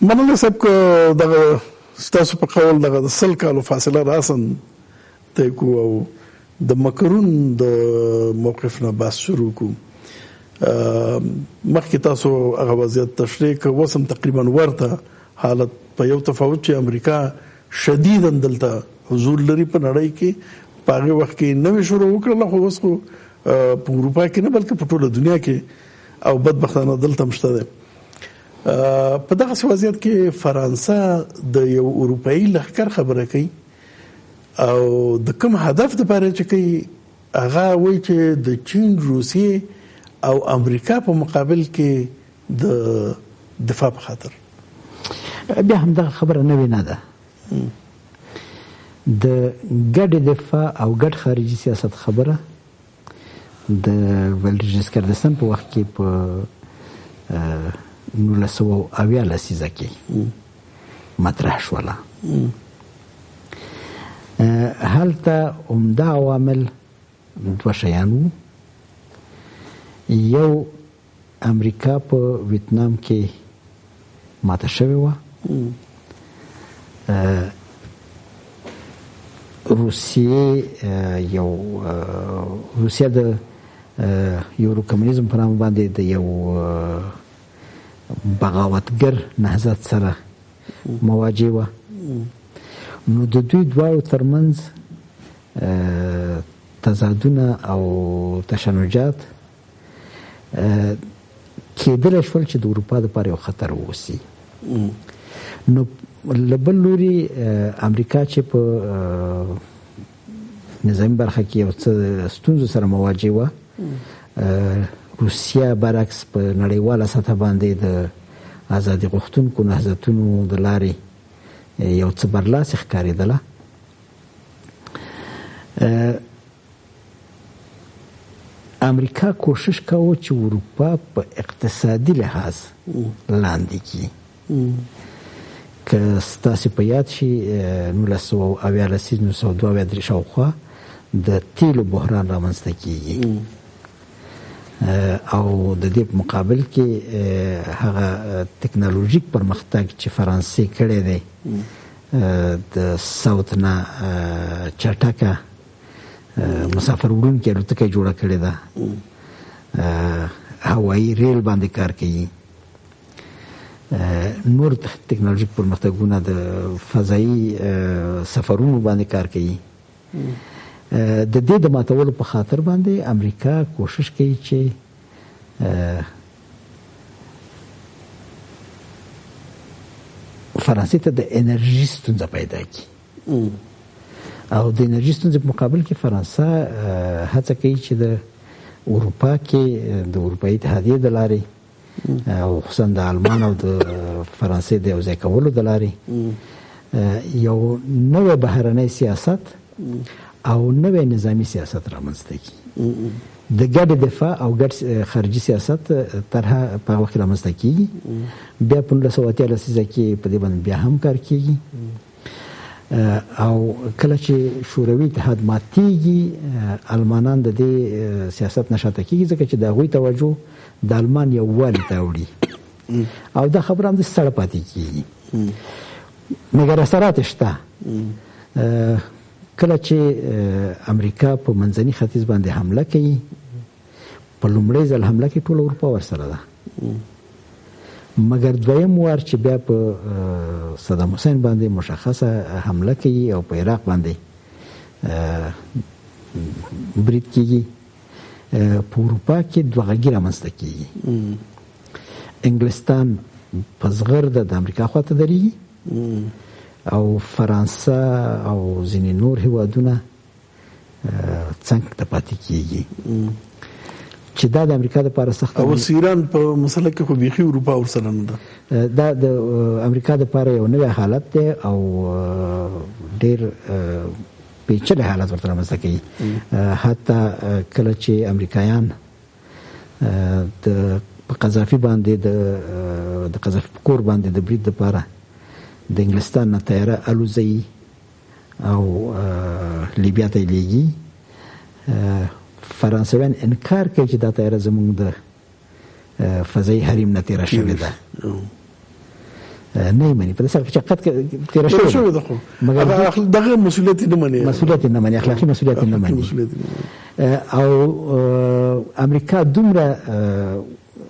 مننه صاحب که دغه ستاسو په قول دغه 100 کالو فاصله راسن ته کو او د مکرون د موقف نه بحث شروع کو مخکې تاسو هغه وضعیت تشریح کوو وسم تقریبا ورته حالت په یو تفاوت چې امریکا شدیداً دلته حضور لري په نړۍ کې په هغه وخت کې نوې شروع وکړله خو اوس خو په اروپا کې نه بلکې په ټوله دنیا کې او بدبختانه دلته مشته ده په دغه وضعیت کې فرانسه د یو اروپאי لښکر خبره کوي او د کوم هدف لپاره چې کوي هغه وایي چې د چین روسیې او امریکا په مقابل کې د دفاع په خاطر بیا هم دغه خبره نوې نه ده د ګډ دفاع او ګډ خارجي سیاست خبره د ولډیسکر دستان په وخت کې په 1980 لسیزه کې مطرح شوله هلته عمده عوامل دوه شیان وو یو امریکا په ویتنام کې ماته شوې وه روسیه د یورو کمونیزم په نامه باندې د یو بغاوتګر نهضت سره مواجه وه نو د دوی دواړو ترمنځ تضادونه او تشنجات کېدلی شول چې د اروپا دپاره یو خطر واوسي نو له بل لوري امریکا چې په نظامي برخه کې یو څه ستونزو سره مواجه وه روسیه برعکس په نړیواله سطح باندې د ازادي غوښتونکو نهضتونو د لارې یو څه برلاسې ښکارېدله امریکا کوشش کاوه چې اروپا په اقتصادي لحاظ لاندې کړي که ستاسې په یاد شي 1980 1982 شاوخوا د تیلو بحران رامنځته کیږي او د دې په مقابل کې هغه ټکنالوژیک پرمختګ چې فرانسې کړی دی د ساوت نه چټکه مسافر وړونکې الوتکه جوړه کړې ده هوایي ریل باندې کار کوي نور ټکنالوژیک پرمختګونه د فضایي سفرونو باندې کار کوي د دې د ماتولو په خاطر باندې امریکا کوشش کوي چې فرانسې ته د انرژي ستونزه پیدا کړي او د انرژي ستونزې په مقابل کې فرانسه هڅه کوي چې د اروپا کې د اروپایي اتحادیې د لارې او خصوصا د آلمان او د فرانسې د یو ځای کولو د لارې یو نوی بهرنی سیاست او نوی نظامی سیاست رامنځته کړي د ګډ دفاع او ګډ خارجي سیاست طرحه په وخت رامنځته کیږي بیا په 1980 لسیزه کې په دې باندې بیا هم کار کیږي او کله چې شوروي اتحاد ماتیږي المانان د دې سیاست نشاته کیږي ځکه چې د هغوی توجه د المان یووالي ته وړي او دا خبره هم د سړه پاتې کیږي مګر اثرات شته کله چې امریکا په منځني ختیځ باندې حمله کوي په لومړي ځل حمله کې ټول اروپا ورسره ده مګر دویم وار چې بیا په صدام حسین باندې مشخصه حمله کوي او په عراق باندې برید کیږي په اروپا کې دوه غږی رامنځته کیږي انګلستان په زغرده د امریکا خواته درېږي او فرانسه او ځینې نور هیوادونه څنګ ته پاتې کیږي چې دا د امریکا لپاره سخت او ایران په مسله کې خو بيخي اروپا ورسره نه ده دا د امریکا لپاره یو نوی حالت دی او ډېر پیچلې حالت ورته رامنځته کوي حتی کله چې امریکایان د قذافي باندې د قذافي په کور باندې د برید لپاره د انګلستان نه طیاره الوزي او لیبیا ته لیږي فرانسویان انکار کوي چې دا طیاره زموږ د فضایي حریم نه تیره شوې ده نه مني په داسې حقیقت کې تیر شوی ده، خو مګر دغه مسؤلیت نه مني، اخلاقي مسؤلیت نه مني. او امریکا دومره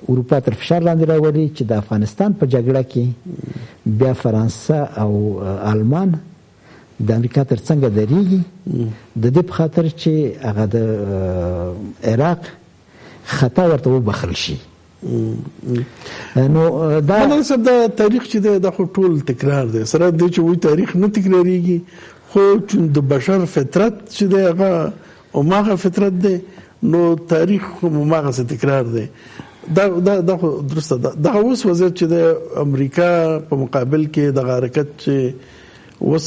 اروپا تر فشار لاندې راولي چې د افغانستان په جګړه کې بیا فرانسه او آلمان د امریکا تر څنګ درېږي د دې په خاطر چې هغه د عراق خطا ورته وبخل شي. نو دا مطلب د تاریخ چې د خو ټول تکرار دی، سره د چې وی تاریخ نه تکراریږي، خو چې د بشر فطرت چې دی هغه اوماغه فطرت دی، نو تاریخ هم اوماغه څه تکرار دی. دا درسته ده. دا اوس وضعیت چې د امریکا په مقابل کې د حرکت چې اوس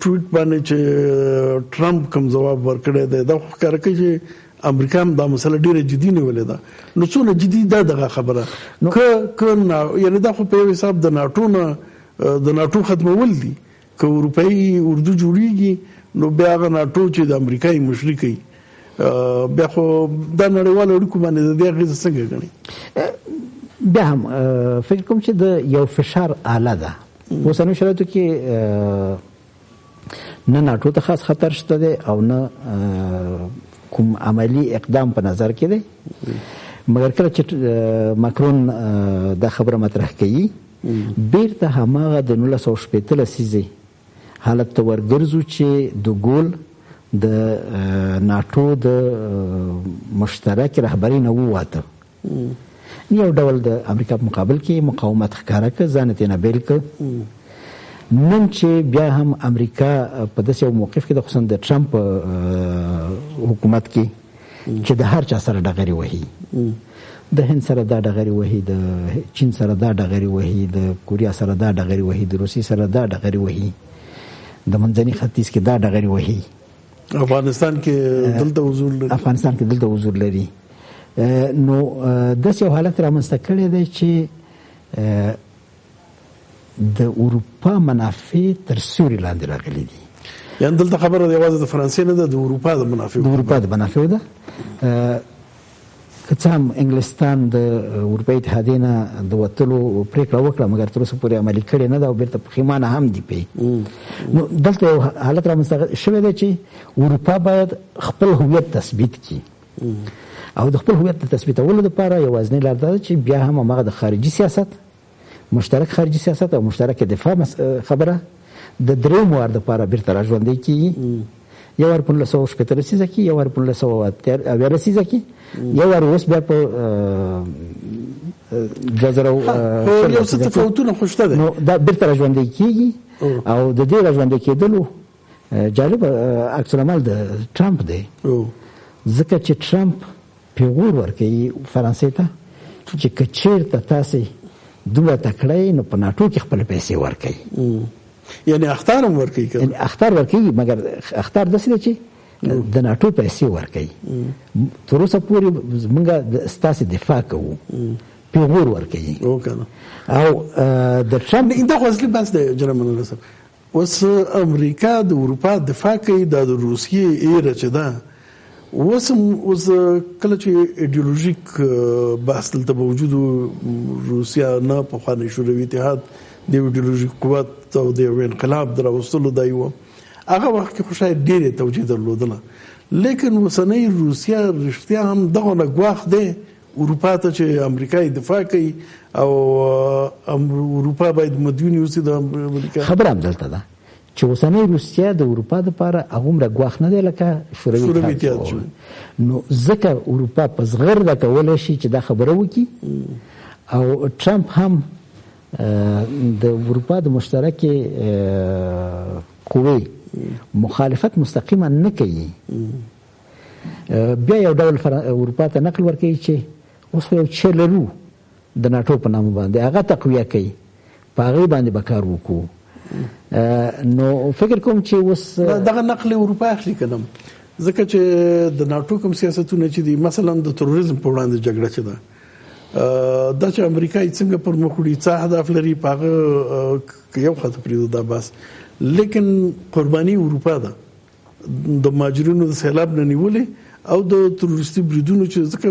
ټویټ باندې چې ټرمپ کوم جواب ورکړی دی، دا خو ښکاره کوي چې امریکا هم دا مسله ډیره جدي نیولې ده. نو څونه جدي ده دغه خبره یعنی دا خو په یو حساب د ناټو ختمول دي. که اروپایي اردو جوړیږي نو بیا هغه ناټو چې د امریکایي مشري کوي بیا خو دا نړیوال اړیکو باندې د دې اغېزه څنګه ګڼي؟ بیا هم فکر کوم چې د یو فشار آله ده. اوسنیو شرایطو کې نه ناټو ته خاص خطر شته دی او نه کوم عملی اقدام په نظر کې دی، مګر کله چې ماکرون دا خبره مطرح کوي بیرته هماغه د 1980 لسیزې حالت ته ورګرځو چې د ګول د ناټو د مشترک رهبري نه وواته، یو ډول د امریکا په مقابل کې مقاومت ښکاره کړ، ځان یې نه بیل کړ. نن چې بیا هم امریکا په داسې یو موقف کې د خصوصا د ټرمپ حکومت کې چې د هر چا سره ډغرې وهي، د هند سره دا ډغرې وهي، د چین سره دا ډغرې وهي، د کوریا سره دا ډغرې وهي، د روسیې سره دا ډغرې وهي، د منځني ختیځ کې دا ډغرې وهي، افغانستان کې دلته حضور لري. نو داسې یو حالت رامنځته کړی دی چې د اروپا منافع تر سیوري لاندې راغلي دي. یعنې دلته خبره یوازې د فرانسې نه ده، د اروپا د منافعو ده. که څه هم انګلستان د اروپایي اتحادیې نه د وتلو پرېکړه وکړه، مګر تر اوسه پورې عملي کړې نه ده او بیرته پښیمانه هم دي پې. نو دلته یو حالت رامنځته شوی دی چې اروپا باید خپل هویت تثبیت کړي او د خپل هویت د تثبیتولو لپاره یوازینۍ لار دا ده چې بیا هم هماغه د خارجي سیاست، مشترک خارجي سیاست او مشترک دفاع خبره د درېیم وار دپاره بیرته راژوندی کېږي. یو وار په 1980 لسیزه کې، یو وار په 1980 لسیزه کې، یو وار اوس بیا په 2000 یو څه تفاوتونه خو شته دي. نو دا بیرته راژوندی کېږي او د دې راژوندی کېدلو جالب عکس العمل د ټرمپ دی، ځکه چې ټرمپ پیغور ورکوي فرانسې ته چې که چېرته تاسې دومره تکړه نو په ناټو کې خپل پیسې ورکوي، یعنی اخطار هم ورکوي، یعنی اخطار ورکوي، مګر اخطار داسې دی چې د ناټو پیسې ورکوي. تر اوسه پورې موږ ستاسې دفاع کوو، پیغور ورکوي. او د ټرمپ دا خو اصلي بحث دی جناب منور صاحب. اوس امریکا د اروپا دفاع کوي، د روسیې ایره چې ده اوس کله چې ایډیولوژیک بحث دلته موجود، روسیا نه پخوانی شوروي اتحاد د ایډیولوژیک قوت او د انقلاب در راوستلو دا یو هغه وخت کې خو شاید ډېرې توجیه درلودله، لیکن اوسنۍ روسیا رښتیا هم دغه نه ګواښ دی اروپا ته چې امریکا دفاع کوي او اروپا باید مدیون اوسي د امریکا. خبره هم دلته ده چې اوسنۍ روسیا د اروپا دپاره هغومره ګواښ نه دی لکه شوروي اتحاد. نو ځکه اروپا په زغرده کولی شي چې دا خبره وکړي او ټرمپ هم د اروپا د مشترکې قوې مخالفت مستقیما نه کوي. بیا یو ډول اروپا ته نقل ورکوي چې اوس یو څه لرو د ناټو په نامه باندې هغه تقویه کوي، په هغې باندې به کار وکړو. نو فکر کوم چې اوس دغه نقل اروپا اخلي کنم، ځکه چې د ناټو کوم سیاستونه چې دي مثلا د تروریزم په وړاندې جګړه چې ده دا چې امریکا څنګه پر مخ وړي، څه هدف لري، په هغه یو خاطر پرېږدو دا بس، لیکن قرباني اروپا ده د مهاجرینو د سیلاب نه نیولې او د تروریستي بریدونو چې ځکه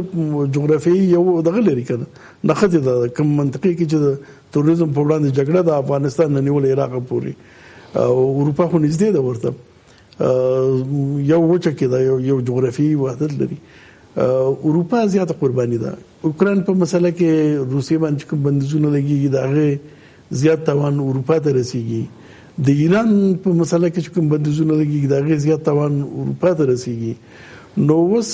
جغرافیایي یو دغه لري کنه نخته د کوم منطقي کې چې د تروریزم په وړاندې جګړه د افغانستان نه نیول عراق پورې او اروپا خو نږدې ده ورته یو وچه کې دا یو جغرافیایي وحدت لري. اروپا زیاته قرباني ده. اوکران په مسله کې روسیې باندې کوم بندیزونه لګي دا زیات توان اروپا ته رسیږي. د ایران په مسله کې کوم بندیزونه لګي دا زیات توان اروپا ته رسیږي. نو وس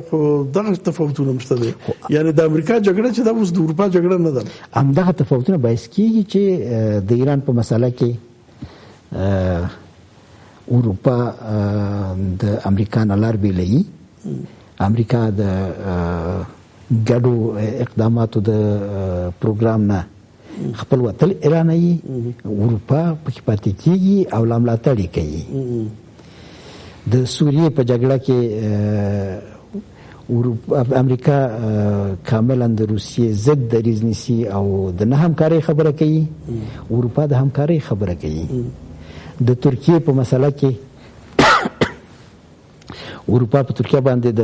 خو دغه تفاوتونه مشته دي. یعنی د امریکا جګړه چې دا اوس د اروپا جګړه نه ده. همدغه تفاوتونه باعث کیږي چې د ایران په مسله کې اروپا د امریکا نه لار بیلوي. امریکا د ګډو اقداماتو د پروګرام نه خپل وتل اعلانوي، اروپا پکې پاتې کیږي او ملاتړ کوي. د سوریې په جګړه کې امریکا کاملا د روسیې ضد دریځ نیسي او د نه همکارۍ خبره کوي، اروپا د همکارۍ خبره کوي. د ترکیې په مسله کې اروپا په ترکیه باندې د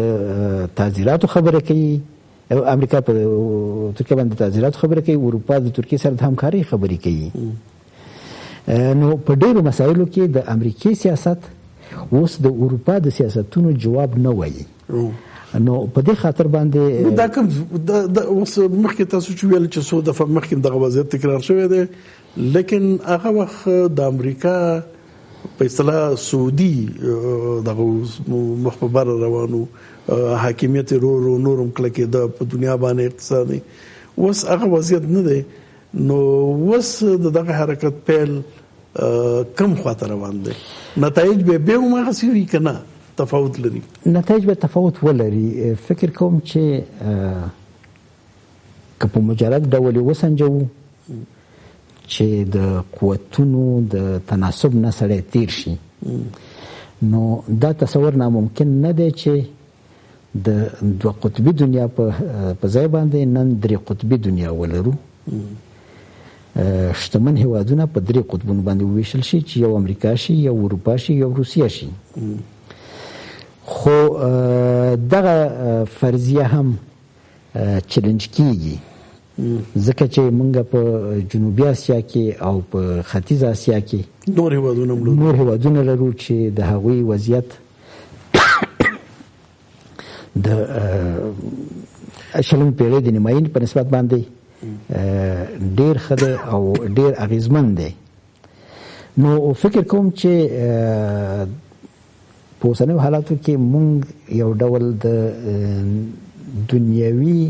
تعزیراتو خبره کوي، امریکا په ترکیه باندې تعزیراتو خبره کوي، اروپا د ترکیه سره د همکارۍ خبرې کوي. نو په ډیرو مسایلو کې د امریکای سیاست اوس د اروپا د سیاستونو جواب نه وایي. نو په دې خاطر باندې دا کوم اوس مخکې تاسو چې ویل چې څو دفعه مخکې دغه وضعیت تکرار شوی دی، لیکن هغه وخت د امریکا په اصطلاح سعودي دغه مخبر روانو حاکمیت رو نورم کلکه د په دنیا باندې اقتصادي وس هغه وضعیت نه دی. نو وس دغه حرکت پیل کم خاطر روان دي، نتایج به هم غسیوي کنه تفاوت لري. نتایج به تفاوت ولري. فکر کوم چې که په مجرد ډول وسنجو چې د قوتونو د تناسب نه سره تیر شي، نو دا تصور ناممکن نه دی چې د دوه قطبي دنیا په ځای باندې نن درې قطبي دنیا ولرو. شتمن هیوادونه په درې قطبونو باندې وویشل شي چې یو امریکا شي، یو اروپا شي، یو روسیه شي. خو دغه فرضیه هم چیلنج کیږي ځکه چې موږ په جنوبي اسیا کې او په ختیځ اسیا کې نور هیوادونه لرو چې د هغوی وضعیت د شلم پیړۍ د نیمایي په نسبت باندې ډیر ښه دی او ډیر اغیزمن دی. نو فکر کوم چې په اوسنیو حالاتو کې مونږ یو ډول د دنیوي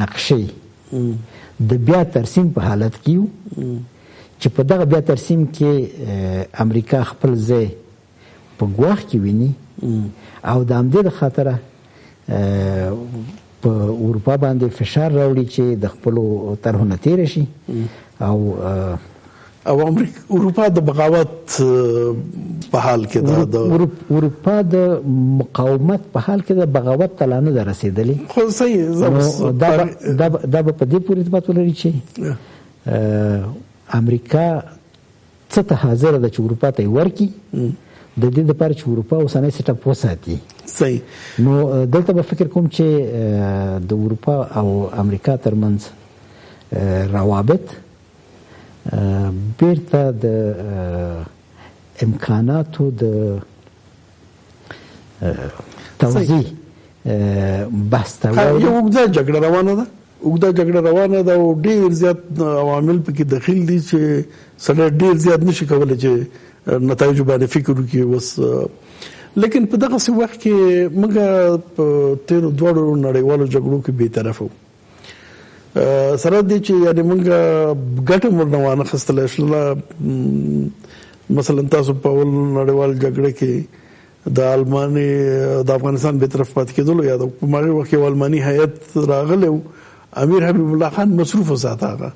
نقشې د بیا ترسیم په حالت کې یو چې په دغه بیا ترسیم کې امریکا خپل ځای په ګواښ کې ویني او د همدې خاطر په اروپا باندې فشار راوړي چې د خپلو طرحو نه تیر شي او اروپا د بغاوت په حال کې ده. اروپا د مقاومت په حال کې د بغاوت ته نه ده رسیدلې. خو صحیح دا به په دې پورې ارتباط ولري چې امریکا څه ته حاضر ده چې اروپا ته ورکړي د دې لپاره چې اروپا اوسنی سیټ اپ وساتي. صحیح. نو دلته به فکر کوم چې د اروپا او امریکا ترمنځ روابط بیرته د امکاناتو د توزیع بحث ته یو اوږده جګړه روانه ده او ډیر زیات عوامل پکې داخل دي چې سره ډیر زیات نشي کولای چې نتایج باندې فکر وکړي. وس لیکن په دغه وخت کې موږ په تیرو دوړو نړیوالو جګړو کې به طرف وو سره دي چې یعنی موږ ګټه مرنوانه خستل شله. مثلا تاسو په ول نړیوال جګړه کې د الماني د افغانستان به طرف پات کېدل یا د ماغه وخت الماني هیئت راغله، امیر حبیب الله خان مصروف وساته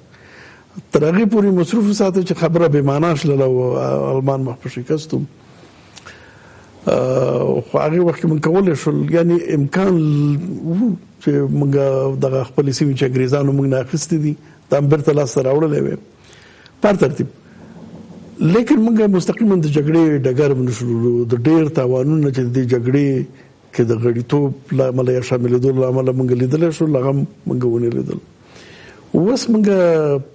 ترغه پوری مصروف وساته چې خبره به معنا شله او المان مخ په شکستو. خو هغه وخت من کول شو یعنی امکان چې موږ دغه خپل سیمه چې انګریزانو موږ نه اخیستې دي د امبرته لاس راوړلې وي پر ترتیب لیکن موږ مستقیما د جګړې ډګر ونشو د ډېر تاوانونو چې د جګړې کې د غړیتوب لامل یا شاملېدو لامل موږ لیدل شو لغه موږ ونه لیدل. اوس موږ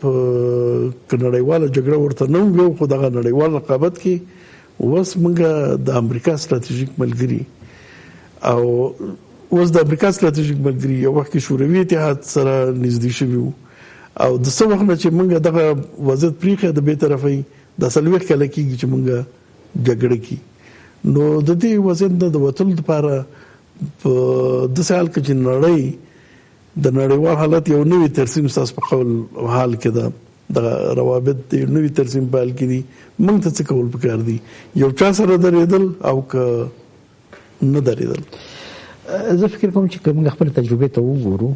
په نړیواله جګړه ورته نه ویو خو دغه نړیوال رقابت کې اوس موږ د امریکا ستراتیژیک ملګری او اوس د امریکا ستراتیژیک ملګری یو وخت کې شوروي اتحاد سره نږدې شوي وو او د څه وخت نه چې موږ دغه وضعیت پریښی د بې طرفۍ د 40 کاله کېږي چې موږ جګړه کې نو د دې وضعیت نه د وتلو لپاره په داسې حال کې چې نړۍ د نړیوال حالت یو نوی ترسیم ستاسو په قول حال کې ده د روابط د نوی ترسیم په حال کې دي موږ ته څه کول پکار دي یو چا سره درېدل او که نه درېدل. زه فکر کوم چې موږ خپل تجربه ته وګورو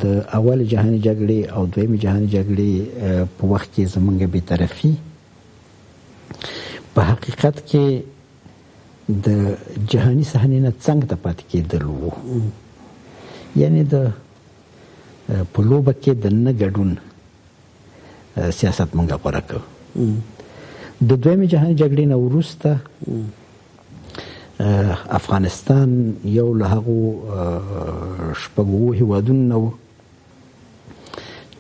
د اول جهاني جګړې او دویم جهاني جګړې په وخت کې زمونږ بې طرفي په حقیقت کې د جهاني صحنې نه څنګه ته پاتې کېدل وو یعنی د په لوبه کې د نه ګډون سیاست مونږ غوره کړ. د دویم جهاني جګړې نه وروسته افغانستان یو له هغو شپږو هیوادونو نه و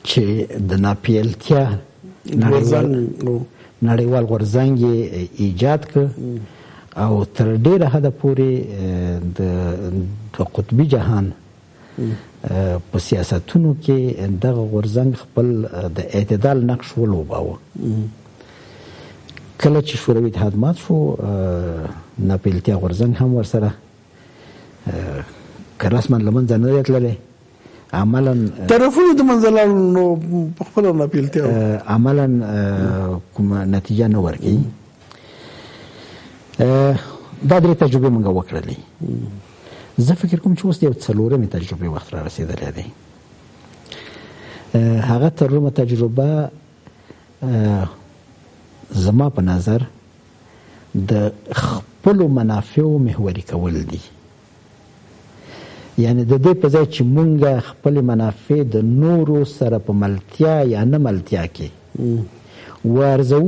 چې د ناپیلتیا نړیوال غورځنګ ایجاد کړ او تر ډیره حده پورې د قطبي جهان په سیاستونو کې دغه غورځنګ خپل د اعتدال نقش ولوباوه. کله چې شوروي اتحاد مات شو ناپیلتیا غورځنګ هم ورسره که رسما له منځه نه دی تللی عملا طرفونو د منځه لاړو نو په خپله ناپیلتیا عملا کومه نتیجه نه ورکوي. دا درې تجربې موږ وکړلې. زه فکر کوم چې اوس د یو څلورمې تجربې وخت را رسېدلی دی. هغه څلورمه تجربه زما په نظر د خپلو منافعو محوري کول دي. یعنی د دې په ځای چې مونږ خپل منافع د نورو سره په ملتیا یا نه ملتیا کې وارزو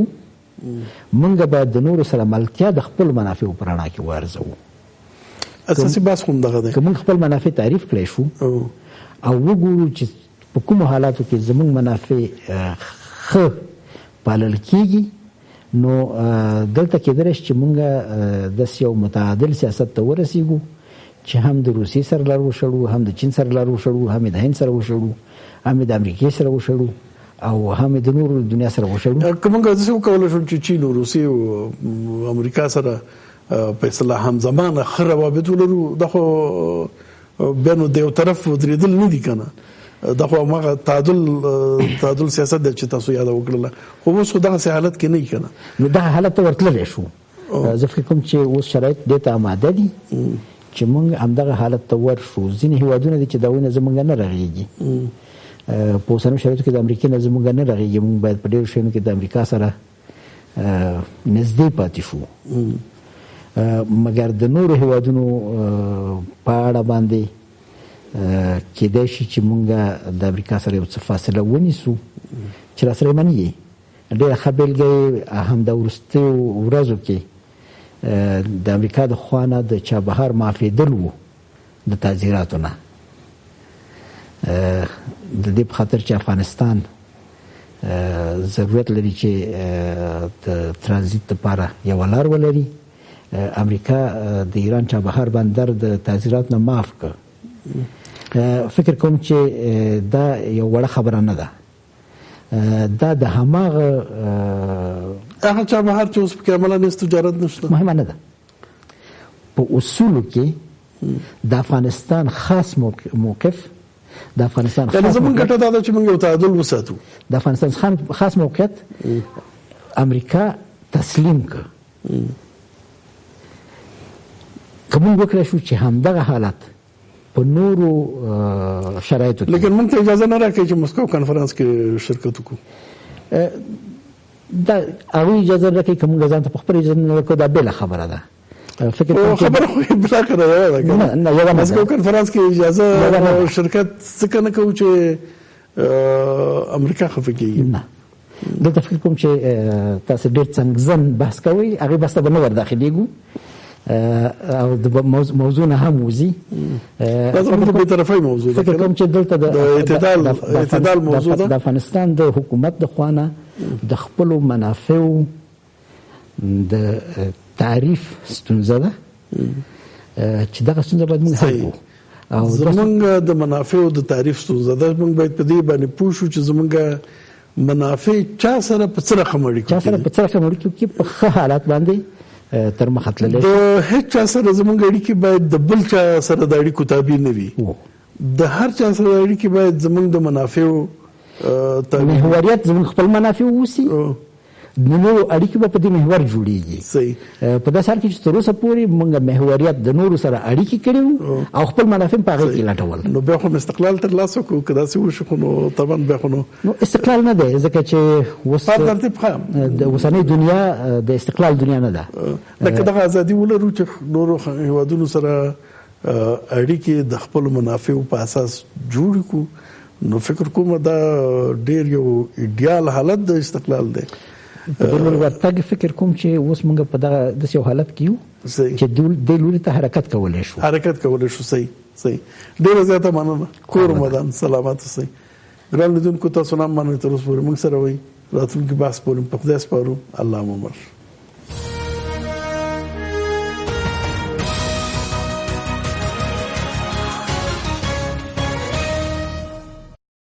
مونږ باید د نورو سره ملتیا د خپل منافعو په رڼا کې وارزو. اساسي بحث هم دغه دی که مونږ خپل منافع تعریف کړی شو او وګورو چې په کومو حالاتو کې زمونږ منافع ښه پالل کېږي نو دلته کېدلی شي چې مونږ داسې یو متعادل سیاست ته ورسېږو چې هم د روسیې سره لار وشړو هم د چین سره لار وشړو هم د هند سره وشړو هم د امریکې سره وشړو او هم د نورو دنیا سره وشړو. که موږ داسې وکولی شو چې چین او روسیې او امریکا سره په اصطلاح همزمانه ښه روابط ولرو دا خو بیا نو د یو طرف ودرېدل نه دي که نه دا خو هماغه تعادل سیاست دی چې تاسو یاده وکړله خو اوس خو دغسې حالت کې نه وي که نه نو دغه حالت ته ورتللی شو. زه فکر کوم چې اوس شرایط دې ته اماده دي چې موږ همدغه حالت ته ورشو. ځینې هیوادونه دي چې دا ونه زموږ نه رغېږي په اوسنیو شرایطو کې د امریکې نه زموږ نه رغېږي. موږ باید په ډېرو شیانو کې د امریکا سره نږدې پاتې شو مګر د نورو هیوادونو په اړه باندې کېدای شي چې موږ د امریکا سره یو څه فاصله ونیسو چې راسره یې مني. ډېره ښه بېلګه یې همدا وروستیو ورځو کې د امریکا د خوا نه د چابهار معافېدل و د تعزیراتو نه د دې په خاطر چې افغانستان ضرورت لري چې د ترانزیت لپاره یوه لار ولري. امریکا د ایران چابهار بندر د تعزیراتو نه معاف کړ. فکر کوم چې دا یو وړه خبره نه ده. دا د هماغه هغه چابهار چې اوس پکې عملاً هېڅ تجارت نشته مهمه نه ده. په اصولو کې د افغانستان خاص موقف د افغانستان یعنې زموږ ګټه دا ده چې موږ یو تعادل وساتو. د افغانستان خاص موقعیت امریکا تسلیم کړ. که موږ وکړی شو چې همدغه حالت په نورو شرایطو کې لیکن موږ ته اجازه نه راکوي چې مسکو کنفرانس کې شرکت وکړو. دا هغوی اجازه نه راکوي که موږ ځان ته په خپله اجازه نه ورکوو دا بېله خبره ده. فکر کوم خبره خو بلاخره یوه ده که نه مسکو کنفرانس کې اجازه شرکت ځکه نه کوو چې امریکا خفه کېږي. نه دلته فکر کوم چې تاسو ډېر څنګهزن بحث کوئ هغه بحث ته به نه ور داخلېږو او د موضوع نه هم وځي زموږ په طرفي موضوع فکر کوم چې دلته د اعتدال موضوع ده. د افغانستان د حکومت د خوانه د خپل منافعو د تعریف ستونزه ده چې دغه ستونزه باید موږ حل کړو او زمونږ د منافعو د تعریف ستونزه ده. موږ باید په دې باندې پوه شو چې زمونږ منافع چا سره په څه رقم اړیکو کې په ښه حالات باندې تر مخه تللی د هیڅ چا سره زمونږ اړیکې باید د بل چا سره د اړیکو تابع نه وي. د هر چا سره اړیکې باید زمونږ د منافعو محوریت زمونږ خپل منافع اوسي نو اړیکې به په دې محور جوړیږي. صحیح. په داسې حال کې چې تر اوسه پورې موږ محوریت د نورو سره اړیکې کړې او خپل منافع په هغې کې لټول نو بیا خو استقلال ترلاسه کړو که داسې وشو خو نو طبعا بیا خو نو استقلال نه دی ځکه چې اوس د اوسنۍ دنیا د استقلال دنیا نه ده. لکه دغه ازادي ولرو چې نورو هیوادونو سره اړیکې د خپل منافعو په اساس جوړ کړو نو فکر کوم دا ډېر یو ایډیال حالت د استقلال دی. په دې ورتګ فکر کوم چې اوس موږ په دغه داسې یو حالت کې یو چې دې لوري ته حرکت کولی شو. صحیح. ډېره زیاته مننه. کور مدان سلامت اوسئ. ګران لیدونکو تاسو هم مننه تر اوسه پورې موږ سره وئ. راتلونکي بحث پورې په خدای سپارو. الله مو مل.